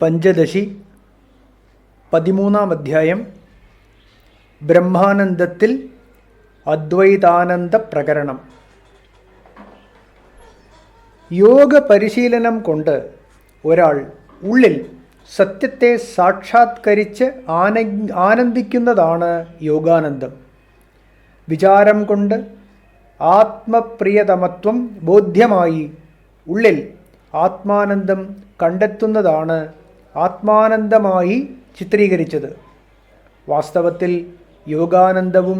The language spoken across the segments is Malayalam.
പഞ്ചദശി 13-ാം അധ്യായം ബ്രഹ്മാനന്ദത്തിൽ അദ്വൈതാനന്ദ പ്രകരണം. യോഗ പരിശീലനം കൊണ്ട് ഒരാൾ ഉള്ളിൽ സത്യത്തെ സാക്ഷാത്കരിച്ച് ആനന്ദിക്കുന്നതാണ് യോഗാനന്ദം. വിചാരം കൊണ്ട് ആത്മപ്രിയതമത്വം ബോധ്യമായി ഉള്ളിൽ ആത്മാനന്ദം കണ്ടെത്തുന്നതാണ് ആത്മാനന്ദമായി ചിത്രീകരിച്ചത്. വാസ്തവത്തിൽ യോഗാനന്ദവും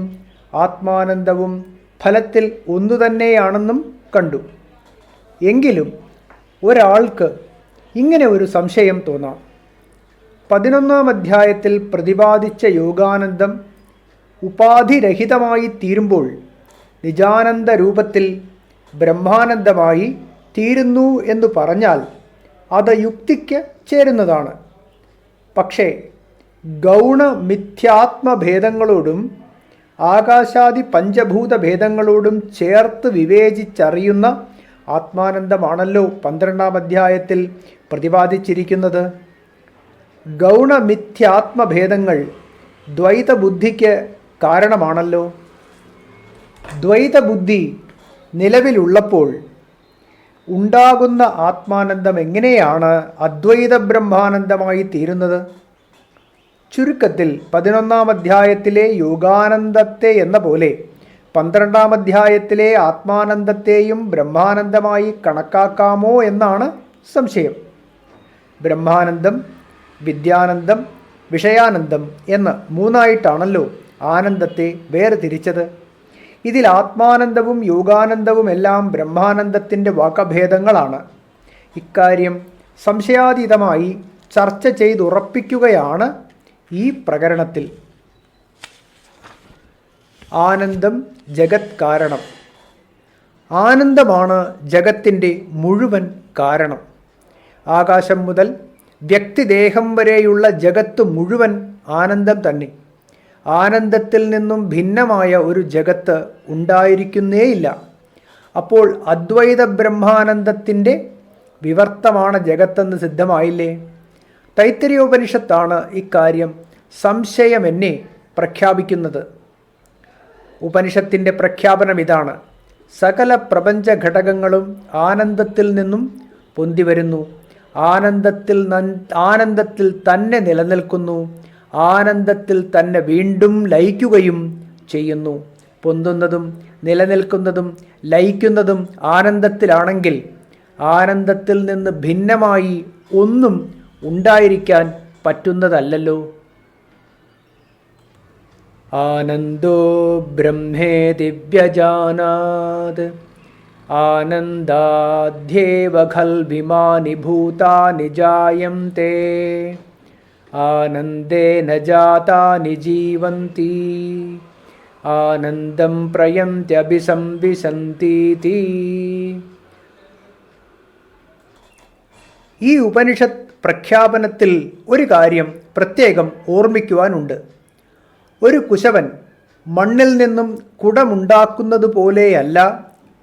ആത്മാനന്ദവും ഫലത്തിൽ ഒന്നുതന്നെയാണെന്നും കണ്ടു. എങ്കിലും ഒരാൾക്ക് ഇങ്ങനെ ഒരു സംശയം തോന്നാം. 11-ാം അധ്യായത്തിൽ പ്രതിപാദിച്ച യോഗാനന്ദം ഉപാധിരഹിതമായി തീരുമ്പോൾ നിജാനന്ദ രൂപത്തിൽ ബ്രഹ്മാനന്ദമായി തീരുന്നു എന്ന് പറഞ്ഞാൽ അത് യുക്തിക്ക് ചേരുന്നതാണ്. പക്ഷേ ഗൗണ മിഥ്യാത്മഭേദങ്ങളോടും ആകാശാദി പഞ്ചഭൂത ഭേദങ്ങളോടും ചേർത്ത് വിവേചിച്ചറിയുന്ന ആത്മാനന്ദമാണല്ലോ 12-ാം അധ്യായത്തിൽ പ്രതിപാദിച്ചിരിക്കുന്നത്. ഗൗണമിഥ്യാത്മഭേദങ്ങൾ ദ്വൈതബുദ്ധിക്ക് കാരണമാണല്ലോ. ദ്വൈതബുദ്ധി നിലവിലുള്ളപ്പോൾ ഉണ്ടാകുന്ന ആത്മാനന്ദം എങ്ങനെയാണ് അദ്വൈത ബ്രഹ്മാനന്ദമായി തീരുന്നത്? ചുരുക്കത്തിൽ 11-ാം അധ്യായത്തിലെ യോഗാനന്ദത്തെ എന്ന പോലെ 12-ാം അധ്യായത്തിലെ ആത്മാനന്ദത്തെയും ബ്രഹ്മാനന്ദമായി കണക്കാക്കാമോ എന്നാണ് സംശയം. ബ്രഹ്മാനന്ദം, വിദ്യാനന്ദം, വിഷയാനന്ദം എന്ന് മൂന്നായിട്ടാണല്ലോ ആനന്ദത്തെ വേർതിരിച്ചത്. ഇതിൽ ആത്മാനന്ദവും യോഗാനന്ദവും എല്ലാം ബ്രഹ്മാനന്ദത്തിൻ്റെ വാക്കഭേദങ്ങളാണ്. ഇക്കാര്യം സംശയാതീതമായി ചർച്ച ചെയ്തുറപ്പിക്കുകയാണ് ഈ പ്രകരണത്തിൽ. ആനന്ദം ജഗത് കാരണം. ആനന്ദമാണ് ജഗത്തിൻ്റെ മുഴുവൻ കാരണം. ആകാശം മുതൽ വ്യക്തിദേഹം വരെയുള്ള ജഗത്ത് മുഴുവൻ ആനന്ദം തന്നെ. ആനന്ദത്തിൽ നിന്നും ഭിന്നമായ ഒരു ജഗത്ത് ഉണ്ടായിരിക്കുന്നേയില്ല. അപ്പോൾ അദ്വൈത ബ്രഹ്മാനന്ദത്തിൻ്റെ വിവർത്തമാണ് ജഗത്തെന്ന് സിദ്ധമായില്ലേ? തൈത്തരീയോപനിഷത്താണ് ഇക്കാര്യം സംശയമെന്നെ പ്രഖ്യാപിക്കുന്നത്. ഉപനിഷത്തിൻ്റെ പ്രഖ്യാപനം ഇതാണ്: സകല പ്രപഞ്ച ഘടകങ്ങളും ആനന്ദത്തിൽ നിന്നും പൊന്തിവരുന്നു, ആനന്ദത്തിൽ തന്നെ നിലനിൽക്കുന്നു, ആനന്ദത്തിൽ തന്നെ വീണ്ടും ലയിക്കുകയും ചെയ്യുന്നു. പൊന്തുന്നതും നിലനിൽക്കുന്നതും ലയിക്കുന്നതും ആനന്ദത്തിലാണെങ്കിൽ ആനന്ദത്തിൽ നിന്ന് ഭിന്നമായി ഒന്നും ഉണ്ടായിരിക്കാൻ പറ്റുന്നതല്ലല്ലോ. ആനന്ദോ ബ്രഹ്മേതി വ്യജാനാത് ആനന്ദാധ്യേവ ഖൽവിമാനി ഭൂതാനി ജായന്തെ ആനന്ദേന ജാതാനി ജീവന്തി ആനന്ദം പ്രയന്ത്യഭിസംവിശന്തി. ഈ ഉപനിഷത്ത് പ്രഖ്യാപനത്തിൽ ഒരു കാര്യം പ്രത്യേകം ഓർമ്മിക്കുവാനുണ്ട്. ഒരു കുശവൻ മണ്ണിൽ നിന്നും കുടമുണ്ടാക്കുന്നത് പോലെയല്ല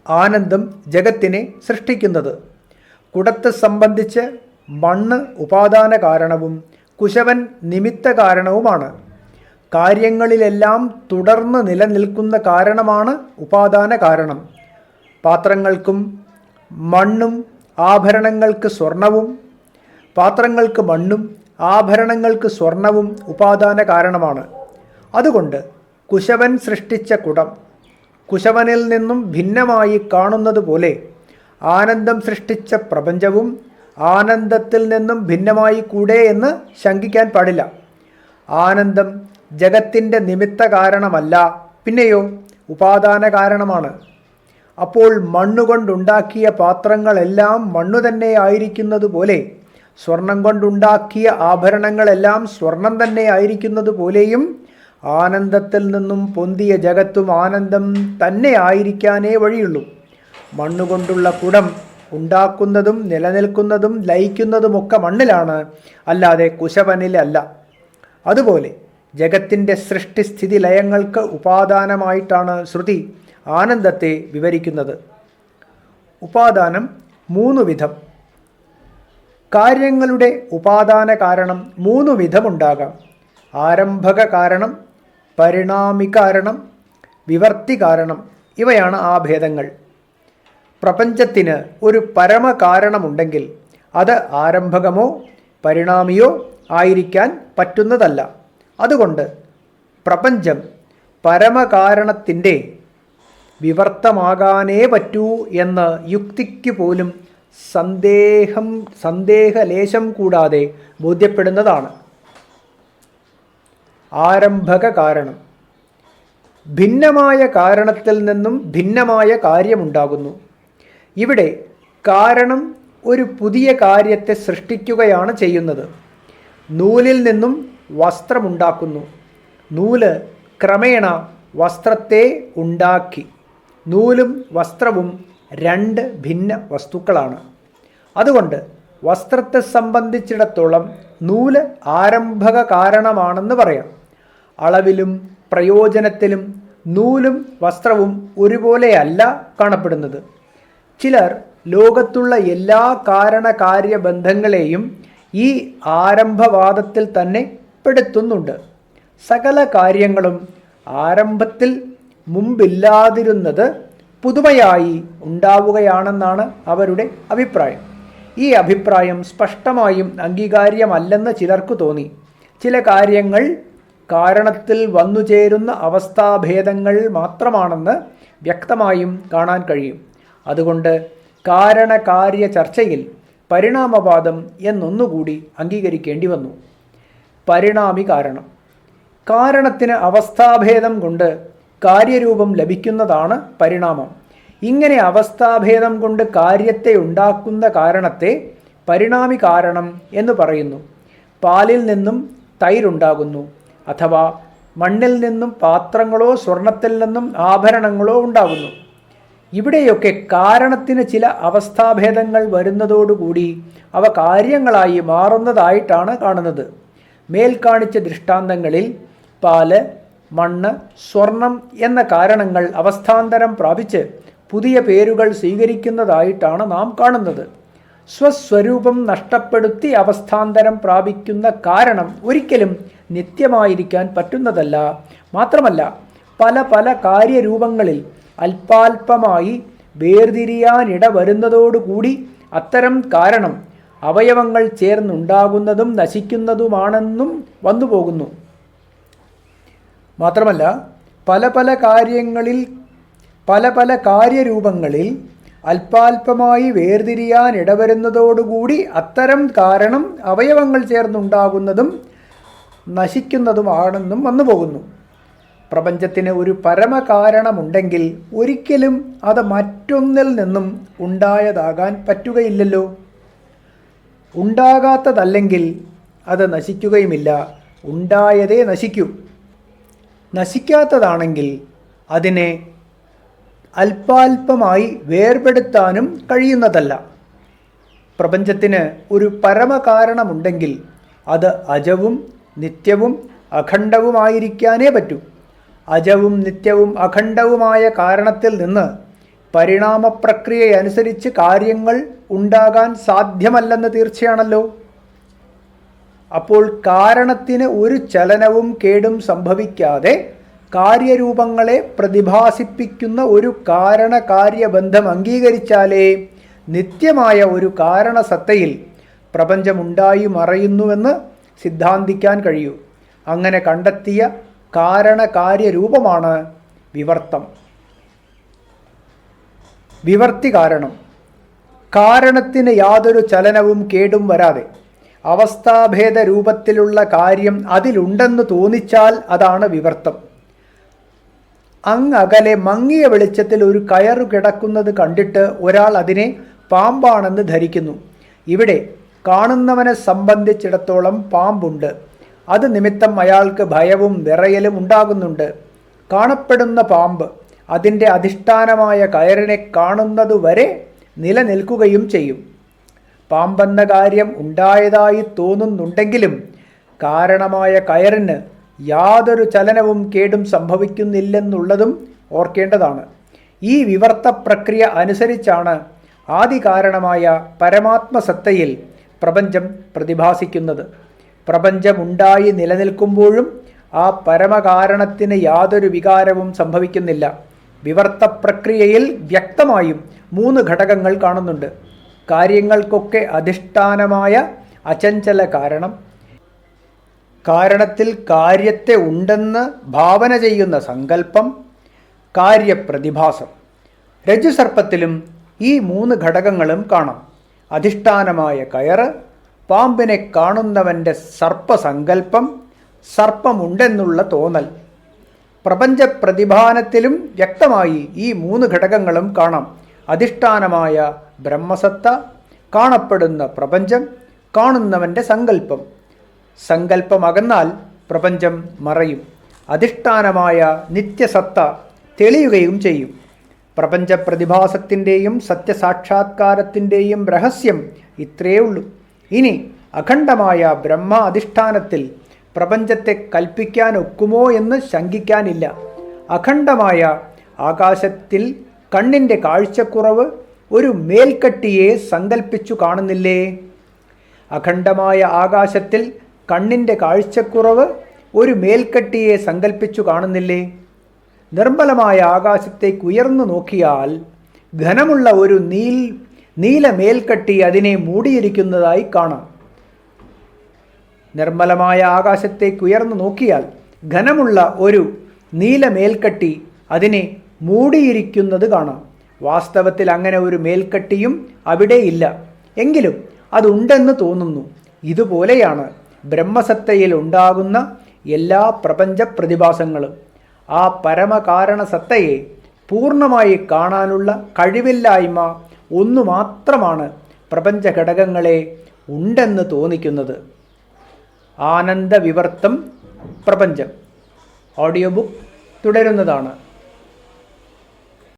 ആനന്ദം ജഗത്തിനെ സൃഷ്ടിക്കുന്നത്. കുടത്തെ സംബന്ധിച്ച് മണ്ണ് ഉപാദാന കാരണവും കുശവൻ നിമിത്ത കാരണവുമാണ്. കാര്യങ്ങളിലെല്ലാം തുടർന്ന് നിലനിൽക്കുന്ന കാരണമാണ് ഉപാദാന കാരണം. പാത്രങ്ങൾക്കും മണ്ണും ആഭരണങ്ങൾക്ക് സ്വർണവും, പാത്രങ്ങൾക്ക് മണ്ണും ആഭരണങ്ങൾക്ക് സ്വർണവും ഉപാദാന കാരണമാണ്. അതുകൊണ്ട് കുശവൻ സൃഷ്ടിച്ച കുടം കുശവനിൽ നിന്നും ഭിന്നമായി കാണുന്നത് പോലെ ആനന്ദം സൃഷ്ടിച്ച പ്രപഞ്ചവും ആനന്ദത്തിൽ നിന്നും ഭിന്നമായി കൂടെ എന്ന് ശങ്കിക്കാൻ പാടില്ല. ആനന്ദം ജഗത്തിൻ്റെ നിമിത്ത കാരണമല്ല, പിന്നെയോ ഉപാദാന കാരണമാണ്. അപ്പോൾ മണ്ണുകൊണ്ടുണ്ടാക്കിയ പാത്രങ്ങളെല്ലാം മണ്ണു തന്നെ ആയിരിക്കുന്നത് പോലെ സ്വർണം കൊണ്ടുണ്ടാക്കിയ ആഭരണങ്ങളെല്ലാം സ്വർണം തന്നെ ആയിരിക്കുന്നത് പോലെയും ആനന്ദത്തിൽ നിന്നും പൊന്തിയ ജഗത്തും ആനന്ദം തന്നെ ആയിരിക്കാനേ വഴിയുള്ളൂ. മണ്ണുകൊണ്ടുള്ള കുടം ഉണ്ടാക്കുന്നതും നിലനിൽക്കുന്നതും ലയിക്കുന്നതുമൊക്കെ മണ്ണിലാണ്, അല്ലാതെ കുശവനിലല്ല. അതുപോലെ ജഗത്തിൻ്റെ സൃഷ്ടിസ്ഥിതി ലയങ്ങൾക്ക് ഉപാദാനമായിട്ടാണ് ശ്രുതി ആനന്ദത്തെ വിവരിക്കുന്നത്. ഉപാദാനം 3 വിധം. കാര്യങ്ങളുടെ ഉപാദാന കാരണം 3 വിധമുണ്ടാകാം. ആരംഭക കാരണം, പരിണാമി കാരണം, വിവർത്തി കാരണം. ഇവയാണ് ആ ഭേദങ്ങൾ. പ്രപഞ്ചത്തിന് ഒരു പരമകാരണമുണ്ടെങ്കിൽ അത് ആരംഭകമോ പരിണാമിയോ ആയിരിക്കാൻ പറ്റുന്നതല്ല. അതുകൊണ്ട് പ്രപഞ്ചം പരമകാരണത്തിൻ്റെ വിവർത്തമാകാനേ പറ്റൂ എന്ന് യുക്തിക്ക് പോലും സന്ദേഹലേശം കൂടാതെ ബോധ്യപ്പെടുന്നതാണ്. ആരംഭക കാരണം. ഭിന്നമായ കാരണത്തിൽ നിന്നും ഭിന്നമായ കാര്യമുണ്ടാകുന്നു. ഇവിടെ കാരണം ഒരു പുതിയ കാര്യത്തെ സൃഷ്ടിക്കുകയാണ് ചെയ്യുന്നത്. നൂലിൽ നിന്നും വസ്ത്രമുണ്ടാക്കുന്നു. നൂല് ക്രമേണ വസ്ത്രത്തെ ഉണ്ടാക്കി. നൂലും വസ്ത്രവും 2 ഭിന്ന വസ്തുക്കളാണ്. അതുകൊണ്ട് വസ്ത്രത്തെ സംബന്ധിച്ചിടത്തോളം നൂല് ആരംഭക കാരണമാണെന്ന് പറയാം. അളവിലും പ്രയോജനത്തിലും നൂലും വസ്ത്രവും ഒരുപോലെയല്ല കാണപ്പെടുന്നത്. ചിലർ ലോകത്തുള്ള എല്ലാ കാരണകാര്യബന്ധങ്ങളെയും ഈ ആരംഭവാദത്തിൽ തന്നെ പെടുത്തുന്നുണ്ട്. സകല കാര്യങ്ങളും ആരംഭത്തിൽ മുമ്പില്ലാതിരുന്നത് പുതുമയായി ഉണ്ടാവുകയാണെന്നാണ് അവരുടെ അഭിപ്രായം. ഈ അഭിപ്രായം സ്പഷ്ടമായും അംഗീകാര്യമല്ലെന്ന് ചിലർക്ക് തോന്നി. ചില കാര്യങ്ങൾ കാരണത്തിൽ വന്നുചേരുന്ന അവസ്ഥാഭേദങ്ങൾ മാത്രമാണെന്ന് വ്യക്തമായും കാണാൻ കഴിയും. അതുകൊണ്ട് കാരണകാര്യ ചർച്ചയിൽ പരിണാമവാദം എന്നൊന്നുകൂടി അംഗീകരിക്കേണ്ടി വന്നു. പരിണാമി കാരണം. കാരണത്തിന് അവസ്ഥാഭേദം കൊണ്ട് കാര്യരൂപം ലഭിക്കുന്നതാണ് പരിണാമം. ഇങ്ങനെ അവസ്ഥാഭേദം കൊണ്ട് കാര്യത്തെ ഉണ്ടാക്കുന്ന കാരണത്തെ പരിണാമി കാരണം എന്ന് പറയുന്നു. പാലിൽ നിന്നും തൈരുണ്ടാകുന്നു. അഥവാ മണ്ണിൽ നിന്നും പാത്രങ്ങളോ സ്വർണത്തിൽ നിന്നും ആഭരണങ്ങളോ ഉണ്ടാകുന്നു. ഇവിടെയൊക്കെ കാരണത്തിന് ചില അവസ്ഥാഭേദങ്ങൾ വരുന്നതോടുകൂടി അവ കാര്യങ്ങളായി മാറുന്നതായിട്ടാണ് കാണുന്നത്. മേൽ കാണിച്ച ദൃഷ്ടാന്തങ്ങളിൽ പാല്, മണ്ണ്, സ്വർണം എന്ന കാരണങ്ങൾ അവസ്ഥാന്തരം പ്രാപിച്ച് പുതിയ പേരുകൾ സ്വീകരിക്കുന്നതായിട്ടാണ് നാം കാണുന്നത്. സ്വസ്വരൂപം നഷ്ടപ്പെടുത്തി അവസ്ഥാന്തരം പ്രാപിക്കുന്ന കാരണം ഒരിക്കലും നിത്യമായിരിക്കാൻ പറ്റുന്നതല്ല. മാത്രമല്ല പല പല കാര്യരൂപങ്ങളിൽ അല്പാൽപമായി വേർതിരിയാനിട വരുന്നതോടുകൂടി അത്തരം കാരണം അവയവങ്ങൾ ചേർന്നുണ്ടാകുന്നതും നശിക്കുന്നതുമാണെന്നും വന്നുപോകുന്നു. മാത്രമല്ല പല പല കാര്യരൂപങ്ങളിൽ അല്പാൽപമായി വേർതിരിയാനിടവരുന്നതോടുകൂടി അത്തരം കാരണം അവയവങ്ങൾ ചേർന്നുണ്ടാകുന്നതും നശിക്കുന്നതുമാണെന്നും വന്നുപോകുന്നു. പ്രപഞ്ചത്തിന് ഒരു പരമകാരണമുണ്ടെങ്കിൽ ഒരിക്കലും അത് മറ്റൊന്നിൽ നിന്നും ഉണ്ടായതാകാൻ പറ്റുകയില്ലല്ലോ. ഉണ്ടാകാത്തതല്ലെങ്കിൽ അത് നശിക്കുകയുമില്ല. ഉണ്ടായതേ നശിക്കൂ. നശിക്കാത്തതാണെങ്കിൽ അതിനെ അല്പാൽപമായി വേർപെടുത്താനും കഴിയുന്നതല്ല. പ്രപഞ്ചത്തിന് ഒരു പരമകാരണമുണ്ടെങ്കിൽ അത് അജവും നിത്യവും അഖണ്ഡവുമായിരിക്കാനേ പറ്റൂ. അജവും നിത്യവും അഖണ്ഡവുമായ കാരണത്തിൽ നിന്ന് പരിണാമപ്രക്രിയയനുസരിച്ച് കാര്യങ്ങൾ ഉണ്ടാകാൻ സാധ്യമല്ലെന്ന് തീർച്ചയാണല്ലോ. അപ്പോൾ കാരണത്തിന് ഒരു ചലനവും കേടും സംഭവിക്കാതെ കാര്യരൂപങ്ങളെ പ്രതിഭാസിപ്പിക്കുന്ന ഒരു കാരണകാര്യബന്ധം അംഗീകരിച്ചാലേ നിത്യമായ ഒരു കാരണസത്തയിൽ പ്രപഞ്ചമുണ്ടായി മറയുന്നുവെന്ന് സിദ്ധാന്തിക്കാൻ കഴിയൂ. അങ്ങനെ കണ്ടെത്തിയ കാരണകാര്യരൂപമാണ് വിവർത്തം. വിവർത്തി കാരണം. കാരണത്തിന് യാതൊരു ചലനവും കേടും വരാതെ അവസ്ഥാഭേദ രൂപത്തിലുള്ള കാര്യം അതിലുണ്ടെന്ന് തോന്നിച്ചാൽ അതാണ് വിവർത്തം. അങ്ങകലെ മങ്ങിയ വെളിച്ചത്തിൽ ഒരു കയറു കിടക്കുന്നത് കണ്ടിട്ട് ഒരാൾ അതിനെ പാമ്പാണെന്ന് ധരിക്കുന്നു. ഇവിടെ കാണുന്നവനെ സംബന്ധിച്ചിടത്തോളം പാമ്പുണ്ട്. അത് നിമിത്തം അയാൾക്ക് ഭയവും വിറയലും ഉണ്ടാകുന്നുണ്ട്. കാണപ്പെടുന്ന പാമ്പ് അതിൻ്റെ അധിഷ്ഠാനമായ കയറിനെ കാണുന്നതുവരെ നിലനിൽക്കുകയും ചെയ്യും. പാമ്പെന്ന കാര്യം ഉണ്ടായതായി തോന്നുന്നുണ്ടെങ്കിലും കാരണമായ കയറിന് യാതൊരു ചലനവും കേടും സംഭവിക്കുന്നില്ലെന്നുള്ളതും ഓർക്കേണ്ടതാണ്. ഈ വിവർത്ത പ്രക്രിയ അനുസരിച്ചാണ് ആദികാരണമായ പരമാത്മസത്തയിൽ പ്രപഞ്ചം പ്രതിഭാസിക്കുന്നത്. പ്രപഞ്ചമുണ്ടായി നിലനിൽക്കുമ്പോഴും ആ പരമകാരണത്തിന് യാതൊരു വികാരവും സംഭവിക്കുന്നില്ല. വിവർത്ത പ്രക്രിയയിൽ വ്യക്തമായും 3 ഘടകങ്ങൾ കാണുന്നുണ്ട്. കാര്യങ്ങൾക്കൊക്കെ അധിഷ്ഠാനമായ അചഞ്ചല കാരണം, കാരണത്തിൽ കാര്യത്തെ ഉണ്ടെന്ന് ഭാവന ചെയ്യുന്ന സങ്കല്പം, കാര്യപ്രതിഭാസം. രജ്ജുസർപ്പത്തിലും ഈ 3 ഘടകങ്ങളും കാണാം. അധിഷ്ഠാനമായ കയറ്, പാമ്പിനെ കാണുന്നവൻ്റെ സർപ്പസങ്കല്പം, സർപ്പമുണ്ടെന്നുള്ള തോന്നൽ. പ്രപഞ്ച പ്രതിഭാനത്തിലും വ്യക്തമായി ഈ 3 ഘടകങ്ങളും കാണാം. അധിഷ്ഠാനമായ ബ്രഹ്മസത്ത, കാണപ്പെടുന്ന പ്രപഞ്ചം, കാണുന്നവൻ്റെ സങ്കല്പം. സങ്കല്പമകന്നാൽ പ്രപഞ്ചം മറയും. അധിഷ്ഠാനമായ നിത്യസത്ത തെളിയുകയും ചെയ്യും. പ്രപഞ്ച പ്രതിഭാസത്തിൻ്റെയും സത്യസാക്ഷാത്കാരത്തിൻ്റെയും രഹസ്യം ഇത്രയേ ഉള്ളൂ. ഇനി അഖണ്ഡമായ ബ്രഹ്മ അധിഷ്ഠാനത്തിൽ പ്രപഞ്ചത്തെ കൽപ്പിക്കാനൊക്കുമോ എന്ന് ശങ്കിക്കാനില്ല. അഖണ്ഡമായ ആകാശത്തിൽ കണ്ണിൻ്റെ കാഴ്ചക്കുറവ് ഒരു മേൽക്കട്ടിയെ സങ്കൽപ്പിച്ചു കാണുന്നില്ലേ? അഖണ്ഡമായ ആകാശത്തിൽ കണ്ണിൻ്റെ കാഴ്ചക്കുറവ് ഒരു മേൽക്കട്ടിയെ സങ്കൽപ്പിച്ചു കാണുന്നില്ലേ? നിർമ്മലമായ ആകാശത്തേക്ക് ഉയർന്നു നോക്കിയാൽ ഘനമുള്ള ഒരു നീല മേൽക്കട്ടി അതിനെ മൂടിയിരിക്കുന്നതായി കാണാം. നിർമ്മലമായ ആകാശത്തേക്ക് ഉയർന്നു നോക്കിയാൽ ഘനമുള്ള ഒരു നീല മേൽക്കട്ടി അതിനെ മൂടിയിരിക്കുന്നത് കാണാം. വാസ്തവത്തിൽ അങ്ങനെ ഒരു മേൽക്കട്ടിയും അവിടെ ഇല്ല. എങ്കിലും അതുണ്ടെന്ന് തോന്നുന്നു. ഇതുപോലെയാണ് ബ്രഹ്മസത്തയിൽ ഉണ്ടാകുന്ന എല്ലാ പ്രപഞ്ച പ്രതിഭാസങ്ങളും. ആ പരമകാരണ സത്തയെ പൂർണ്ണമായി കാണാനുള്ള കഴിവില്ലായ്മ ഒന്നു മാത്രമാണ് പ്രപഞ്ച ഘടകങ്ങളെ ഉണ്ടെന്ന് തോന്നിക്കുന്നത്. ആനന്ദവിവർത്തം പ്രപഞ്ചം ഓഡിയോ ബുക്ക് തുടരുന്നതാണ്.